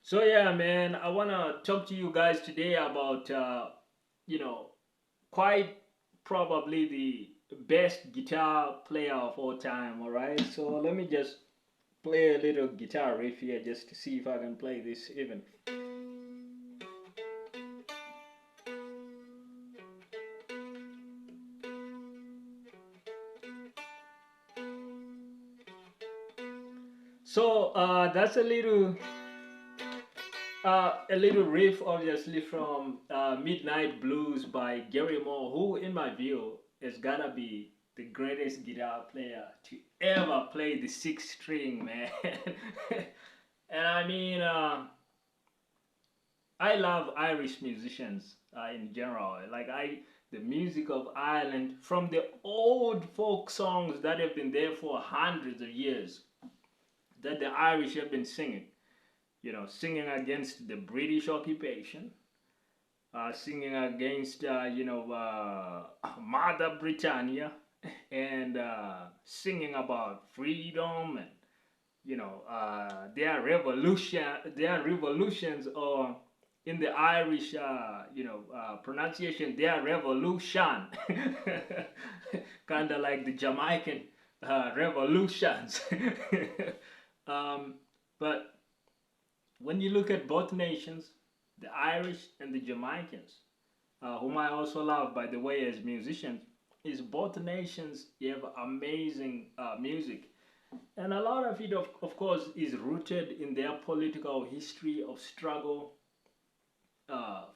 So yeah, man, I wanna talk to you guys today about you know quite probably the best guitar player of all time. All right, so let me just play a little guitar riff here just to see if I can play this even. So that's a little riff, obviously from Midnight Blues by Gary Moore, who, in my view, is gotta be the greatest guitar player to ever play the sixth string, man. And I mean, I love Irish musicians in general. The music of Ireland, from the old folk songs that have been there for hundreds of years, that the Irish have been singing. Singing against the British occupation, singing against, Mother Britannia, and singing about freedom and, their revolutions, or in the Irish, pronunciation, their revolution, kind of like the Jamaican revolutions. But when you look at both nations, the Irish and the Jamaicans, whom I also love, by the way, as musicians, is both nations have amazing music. And a lot of it, of course, is rooted in their political history of struggle,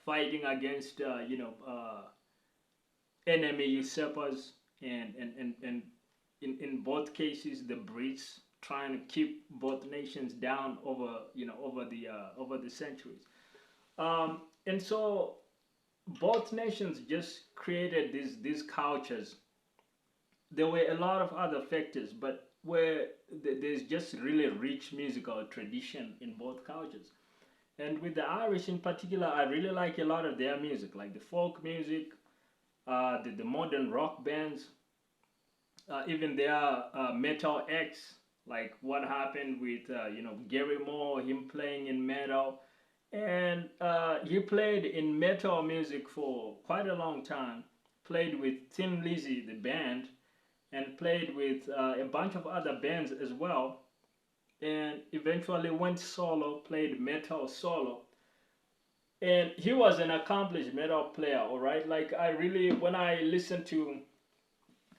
fighting against, enemy usurpers, and in both cases, the Brits trying to keep both nations down over the centuries. And so both nations just created these cultures. There were a lot of other factors, but where there's just really rich musical tradition in both cultures. And with the Irish in particular, I really like a lot of their music, like the folk music, the modern rock bands, even their metal acts, like what happened with Gary Moore, him playing in metal, and he played in metal music for quite a long time. Played with Thin Lizzy, the band, and played with a bunch of other bands as well. And eventually went solo, played metal solo. And he was an accomplished metal player, all right? Like, I really, when I listen to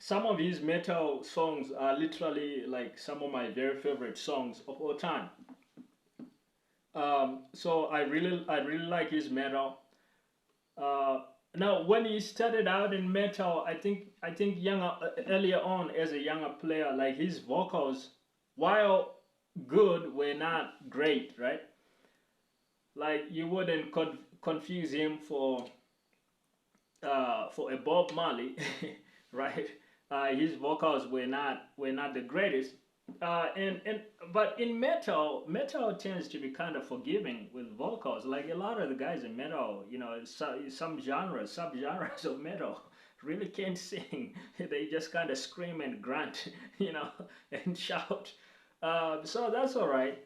some of his metal songs, are literally like some of my very favorite songs of all time. So I really like his metal. Uh, Now, when he started out in metal, I think younger earlier on as a younger player, like his vocals, while good, were not great, right? Like you wouldn't confuse him for a Bob Marley, right? His vocals were not the greatest. And but in metal tends to be kind of forgiving with vocals. Like a lot of the guys in metal, some genres, subgenres of metal really can't sing. They just kind of scream and grunt, and shout. So that's all right.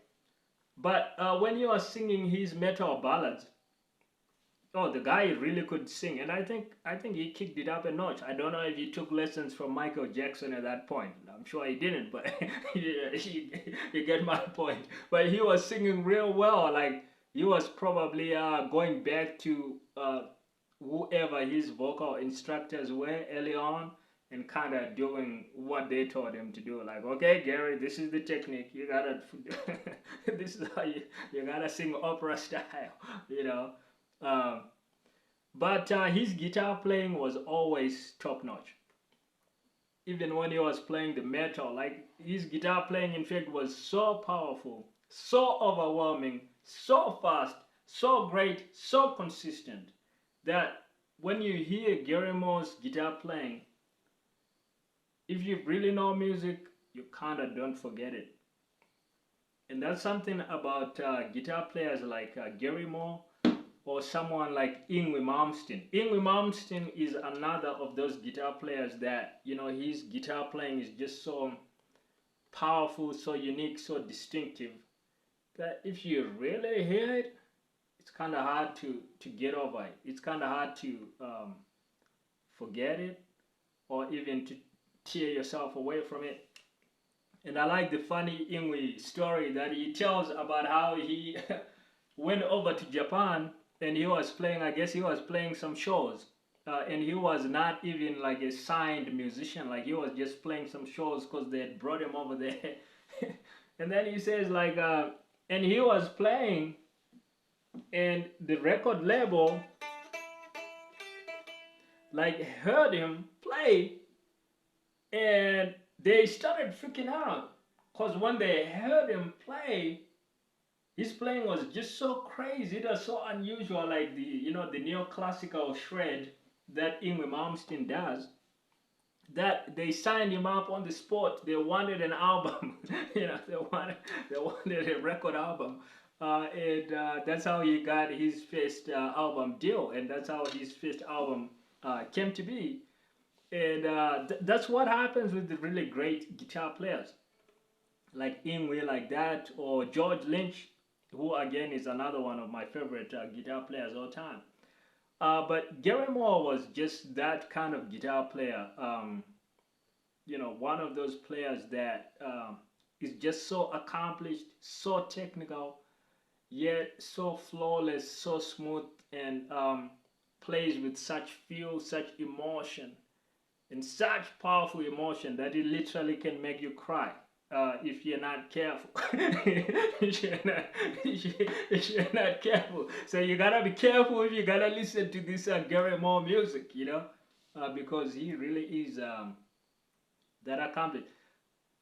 But when you are singing his metal ballads, oh, the guy really could sing, and I think he kicked it up a notch. I don't know if he took lessons from Michael Jackson at that point. I'm sure he didn't, but you get my point. But he was singing real well. Like he was probably going back to whoever his vocal instructors were early on, and kind of doing what they taught him to do. Like, okay, Gary, this is the technique. You gotta, this is how you gotta sing opera style, you know. Um, but his guitar playing was always top notch. Even when he was playing the metal, like his guitar playing, in fact, was so powerful, so overwhelming, so fast, so great, so consistent that when you hear Gary Moore's guitar playing, if you really know music, you kind of don't forget it. And that's something about guitar players like Gary Moore, or someone like Yngwie Malmsteen. Yngwie Malmsteen is another of those guitar players that, his guitar playing is just so powerful, so unique, so distinctive. that if you really hear it, it's kind of hard to get over it. It's kind of hard to forget it, or even to tear yourself away from it. And I like the funny Ingwe story that he tells about how he went over to Japan and he was playing, I guess he was playing some shows. And he was not even like a signed musician, like he was just playing some shows because they had brought him over there. And then he says like, and he was playing and the record label like heard him play and they started freaking out because when they heard him play, his playing was just so crazy. It was so unusual, like the neoclassical shred that Ingrid Malmsteen does. That they signed him up on the spot. They wanted an album, they wanted a record album, and that's how he got his first album deal, and that's how his first album came to be. And that's what happens with the really great guitar players like Ingwe, like that, or George Lynch, who again is another one of my favorite guitar players all time. But Gary Moore was just that kind of guitar player. One of those players that is just so accomplished, so technical, yet so flawless, so smooth, and plays with such feel, such emotion, and such powerful emotion that it literally can make you cry if you're not careful. if you're not careful. So you gotta be careful if you gotta listen to this Gary Moore music, because he really is that accomplished.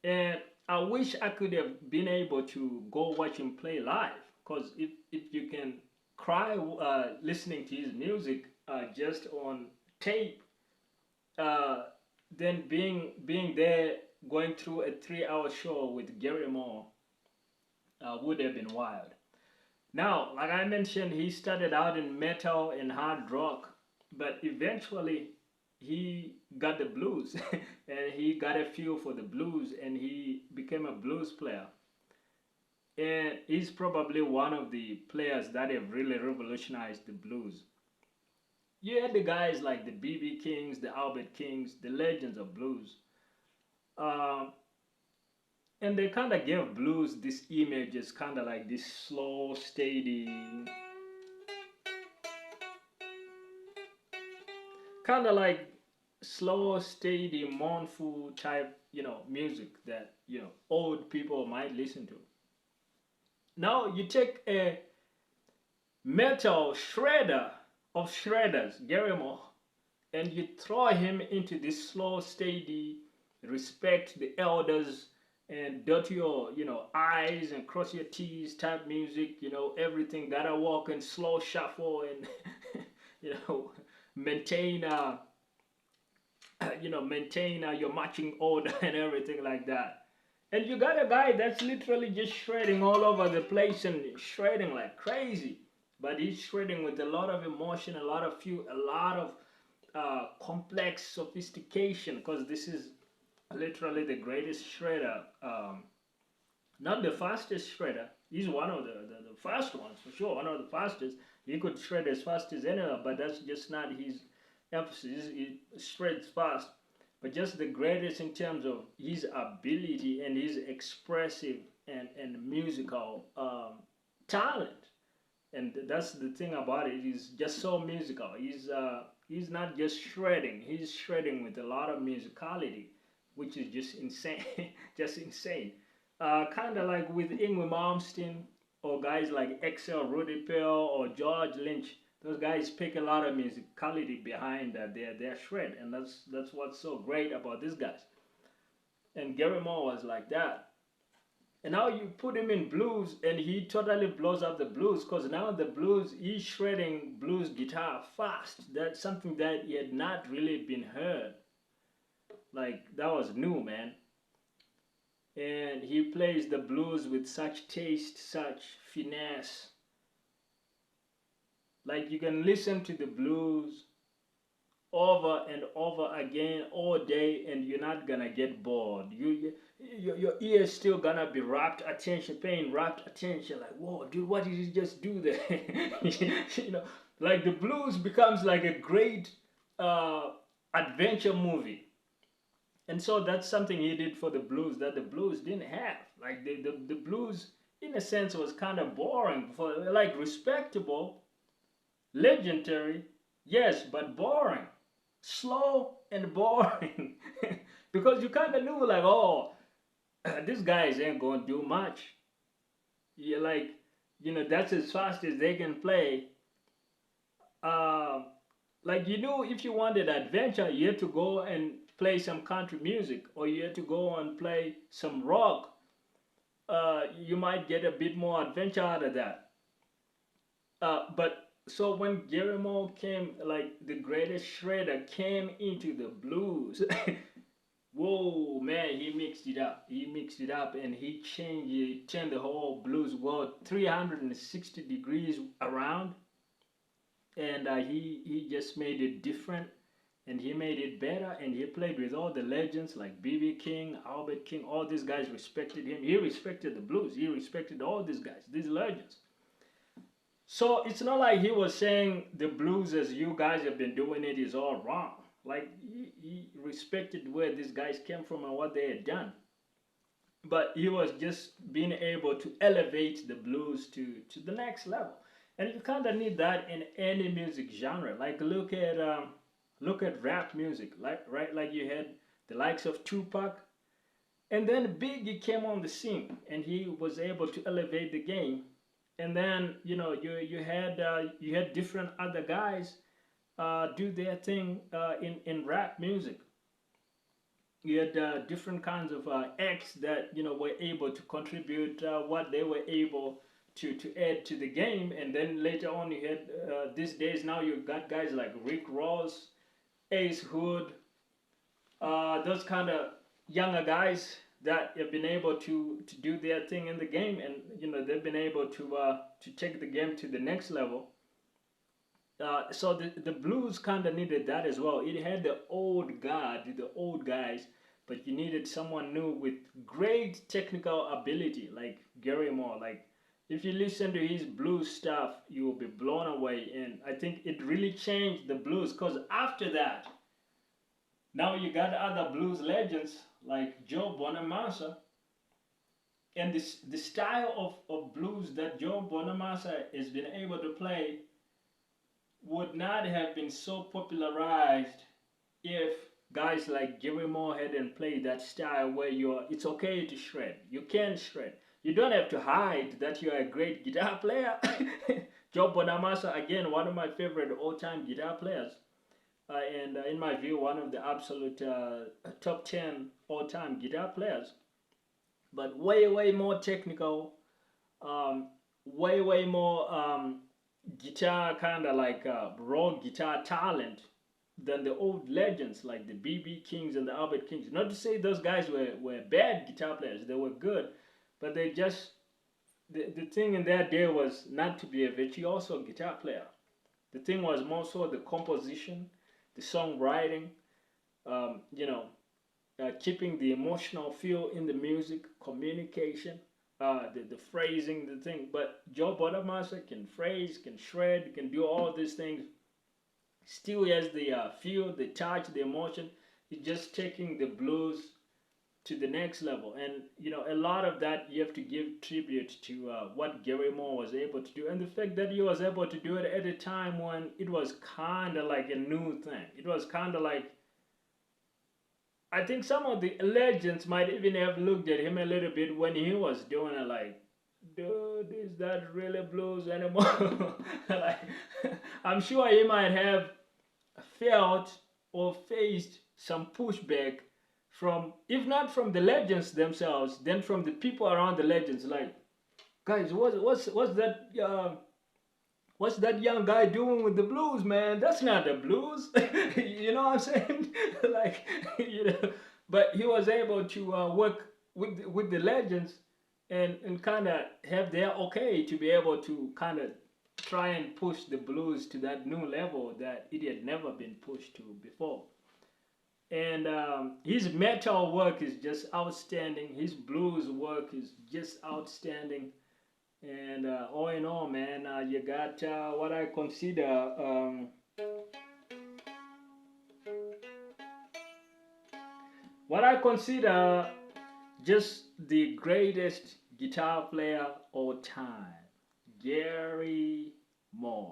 And I wish I could have been able to go watch him play live, because if you can cry listening to his music just on tape, then being there going through a 3-hour show with Gary Moore would have been wild. Now, like I mentioned, he started out in metal and hard rock, but eventually he got the blues and he got a feel for the blues and he became a blues player. And he's probably one of the players that have really revolutionized the blues. You had the guys like the B.B. Kings, the Albert Kings, the legends of blues. Um, and they kind of gave blues this image as kind of like this slow, steady, kind of like slow, steady, mournful type, music that, old people might listen to. Now you take a metal shredder of shredders, Gary Moore, and you throw him into this slow, steady, respect the elders and dot your, I's and cross your T's type music, everything gotta walk in slow shuffle and, maintain, your marching order and everything like that. And you got a guy that's literally just shredding all over the place and shredding like crazy. But he's shredding with a lot of emotion, a lot of feel, a lot of complex sophistication, because this is literally the greatest shredder. Not the fastest shredder. He's one of the fast ones for sure. One of the fastest. He could shred as fast as anyone, but that's just not his emphasis. He shreds fast, but just the greatest in terms of his ability and his expressive and musical talent. And that's the thing about it. He's just so musical. He's not just shredding. He's shredding with a lot of musicality, which is just insane. Just insane. Kind of like with Ingrid Malmsteen or guys like Excel Rudy Pearl or George Lynch. Those guys pick a lot of musicality behind their shred, and that's what's so great about these guys. And Gary Moore was like that. And now you put him in blues and he totally blows up the blues, because now the blues, he's shredding blues guitar fast. That's something that he had not really been heard. Like, that was new, man. And he plays the blues with such taste, such finesse. Like, you can listen to the blues over and over again all day and you're not gonna get bored. your ear is still gonna be paying rapt attention, like, whoa, dude, what did he just do there? You know, like the blues becomes like a great uh, adventure movie. And so that's something he did for the blues that the blues didn't have. Like the blues, in a sense, was kind of boring. For like respectable, legendary, yes, but boring, slow and boring. Because you kind of knew, like, oh, these guys ain't gonna do much. You like, that's as fast as they can play. Uh, like you knew if you wanted adventure, you had to go and play some country music, or you had to go and play some rock. You might get a bit more adventure out of that. But so when Gary Moore came, like the greatest shredder came into the blues, whoa, man, he mixed it up. He mixed it up and he turned the whole blues world 360 degrees around. And he just made it different and he made it better. And he played with all the legends like B.B. King, Albert King. All these guys respected him. He respected the blues. He respected all these guys, these legends. So it's not like he was saying the blues as you guys have been doing it is all wrong. Like he respected where these guys came from and what they had done. But he was just being able to elevate the blues to the next level. And you kind of need that in any music genre. Like look at rap music, like you had the likes of Tupac, and then Biggie came on the scene, and he was able to elevate the game. And then you had different other guys do their thing in rap music. You had different kinds of acts that were able to contribute what they were able to add to the game. And then later on you had these days now you got guys like Rick Ross, Ace Hood, those kind of younger guys that have been able to do their thing in the game, and they've been able to take the game to the next level. So the blues kind of needed that as well. It had the old guard, the old guys, but you needed someone new with great technical ability, like Gary Moore. Like if you listen to his blues stuff, you will be blown away. And I think it really changed the blues, because after that, now you got other blues legends like Joe Bonamassa, and the style of blues that Joe Bonamassa has been able to play would not have been so popularized if guys like Gary Moore hadn't played that style where it's okay to shred. You can shred. You don't have to hide that you're a great guitar player. Joe Bonamassa, again, one of my favorite all-time guitar players. And in my view, one of the absolute top 10 all-time guitar players. But way, way more technical, way, way more guitar, kind of like raw guitar talent than the old legends like the B.B. Kings and the Albert Kings. Not to say those guys were bad guitar players, they were good, but they just, the thing in their day was not to be a virtuoso guitar player. The thing was more so the composition, the songwriting, keeping the emotional feel in the music, communication, the phrasing, the thing. But Joe Bonamassa can phrase, can shred, can do all these things. Still has the feel, the touch, the emotion. He's just taking the blues to the next level. And a lot of that you have to give tribute to what Gary Moore was able to do, and the fact that he was able to do it at a time when it was kind of like a new thing. It was kind of like, I think some of the legends might even have looked at him a little bit when he was doing it, like, dude, is that really blues anymore? Like, I'm sure he might have felt or faced some pushback from, if not from the legends themselves, then from the people around the legends. Like, guys, what's that young guy doing with the blues, man? That's not the blues. You know what I'm saying? Like, but he was able to work with the legends and kind of have their okay to be able to kind of try and push the blues to that new level that it had never been pushed to before. And his metal work is just outstanding. His blues work is just outstanding. And all in all, man, you got what I consider just the greatest guitar player all time, Gary Moore.